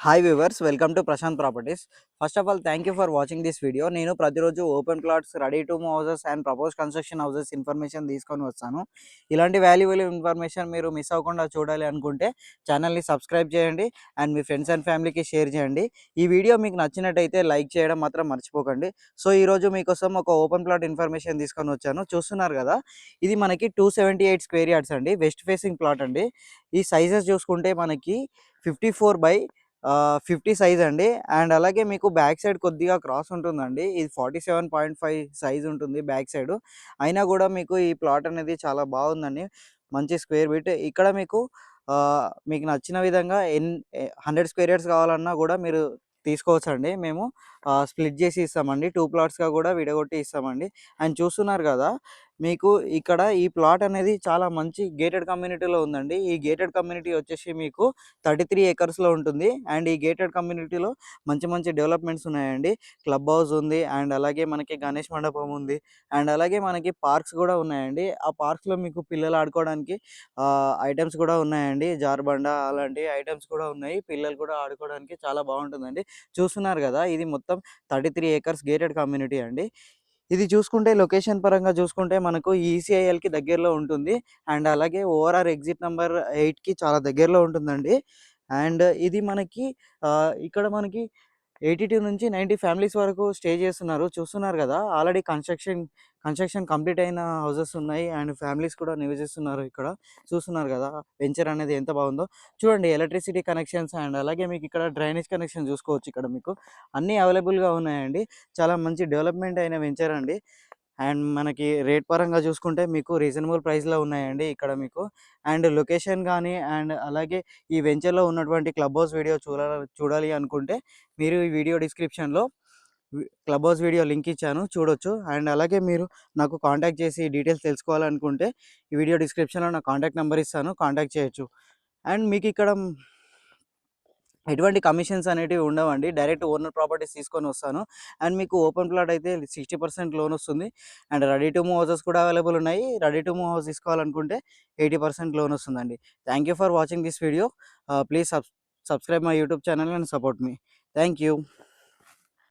Hi viewers, welcome to Prashant properties. First of all thank you for watching this video. నేను ప్రతిరోజు open plots, ready to move houses and propose construction houses information తీసుకొని వస్తాను. ఇలాంటి valuable information మీరు miss అవ్వకుండా చూడాలి అనుకుంటే ఛానల్ని సబ్స్క్రైబ్ చేయండి అండ్ మీ ఫ్రెండ్స్ అండ్ ఫ్యామిలీకి షేర్ చేయండి. ఈ వీడియో మీకు నచ్చినట్టయితే లైక్ చేయడం మాత్రం మర్చిపోకండి. సో ఈరోజు మీకోసం ఒక ఓపెన్ ప్లాట్ ఇన్ఫర్మేషన్ తీసుకొని వచ్చాను. చూస్తున్నారు కదా, ఇది మనకి 278 స్క్వేర్ యార్డ్స్ అండి, వెస్ట్ ఫేసింగ్ ప్లాట్ అండి. ఈ సైజెస్ చూసుకుంటే మనకి 54/50 సైజ్ అండి. అండ్ అలాగే మీకు బ్యాక్ సైడ్ కొద్దిగా క్రాస్ ఉంటుందండి. ఇది 47.5 సైజ్ ఉంటుంది బ్యాక్ సైడ్. అయినా కూడా మీకు ఈ ప్లాట్ అనేది చాలా బాగుందండి. మంచి స్క్వేర్ ఫీట్ ఇక్కడ మీకు నచ్చిన విధంగా 100 స్క్వేర్ యార్డ్స్ కావాలన్నా కూడా మీరు తీసుకోవచ్చండి. మేము స్ప్లిట్ చేసి ఇస్తామండి, 2 ప్లాట్స్గా కూడా విడగొట్టి ఇస్తామండి. అండ్ చూస్తున్నారు కదా, మీకు ఇక్కడ ఈ ప్లాట్ అనేది చాలా మంచి గేటెడ్ కమ్యూనిటీలో ఉందండి. ఈ గేటెడ్ కమ్యూనిటీ వచ్చేసి మీకు 33 ఏకర్స్లో ఉంటుంది. అండ్ ఈ గేటెడ్ కమ్యూనిటీలో మంచి మంచి డెవలప్మెంట్స్ ఉన్నాయండి. క్లబ్ హౌస్ ఉంది, అండ్ అలాగే మనకి గణేష్ మండపం ఉంది, అండ్ అలాగే మనకి పార్క్స్ కూడా ఉన్నాయండి. ఆ పార్క్స్లో మీకు పిల్లలు ఆడుకోవడానికి ఐటమ్స్ కూడా ఉన్నాయండి. జారుబండ అలాంటి ఐటమ్స్ కూడా ఉన్నాయి. పిల్లలు కూడా ఆడుకోవడానికి చాలా బాగుంటుందండి. చూస్తున్నారు కదా, ఇది మొత్తం 33 ఏకర్స్ గేటెడ్ కమ్యూనిటీ అండి. ఇది చూసుకుంటే లొకేషన్ పరంగా చూసుకుంటే మనకు ఈసీఐఎల్కి దగ్గరలో ఉంటుంది. అండ్ అలాగే ఓఆర్ఆర్ ఎగ్జిట్ నెంబర్ 8కి చాలా దగ్గరలో ఉంటుందండి. అండ్ ఇది మనకి ఇక్కడ మనకి 82 నుంచి 90 ఫ్యామిలీస్ వరకు స్టే చేస్తున్నారు. చూస్తున్నారు కదా, ఆల్రెడీ కన్స్ట్రక్షన్ కంప్లీట్ అయిన హౌసెస్ ఉన్నాయి. అండ్ ఫ్యామిలీస్ కూడా నివసిస్తున్నారు ఇక్కడ. చూస్తున్నారు కదా వెంచర్ అనేది ఎంత బాగుందో. చూడండి, ఎలక్ట్రిసిటీ కనెక్షన్స్ అండ్ అలాగే మీకు ఇక్కడ డ్రైనేజ్ కనెక్షన్ చూసుకోవచ్చు. ఇక్కడ మీకు అన్నీ అవైలబుల్గా ఉన్నాయండి. చాలా మంచి డెవలప్మెంట్ అయిన వెంచర్ అండి. అండ్ మనకి రేట్ పరంగా చూసుకుంటే మీకు రీజనబుల్ ప్రైస్లో ఉన్నాయండి ఇక్కడ మీకు. అండ్ లొకేషన్ కానీ అండ్ అలాగే ఈ వెంచర్లో ఉన్నటువంటి క్లబ్ హౌస్ వీడియో చూడాలి అనుకుంటే మీరు ఈ వీడియో డిస్క్రిప్షన్లో క్లబ్ హౌస్ వీడియో లింక్ ఇచ్చాను, చూడొచ్చు. అండ్ అలాగే మీరు నాకు కాంటాక్ట్ చేసి డీటెయిల్స్ తెలుసుకోవాలనుకుంటే ఈ వీడియో డిస్క్రిప్షన్లో నా కాంటాక్ట్ నెంబర్ ఇస్తాను, కాంటాక్ట్ చేయొచ్చు. అండ్ మీకు ఇక్కడ ఎటువంటి కమిషన్స్ అనేటివి ఉండవండి. డైరెక్ట్ ఓనర్ ప్రాపర్టీస్ తీసుకొని వస్తాను. అండ్ మీకు ఓపెన్ ప్లాట్ అయితే 60% లోన్ వస్తుంది. And ready to move houses కూడా అవైలబుల్ ఉన్నాయి. రెడీ టు మూవ్ హౌస్ తీసుకోవాలనుకుంటే 80% లోన్ వస్తుందండి. Thank you for watching this video. Please subscribe my YouTube channel and support me. Thank you.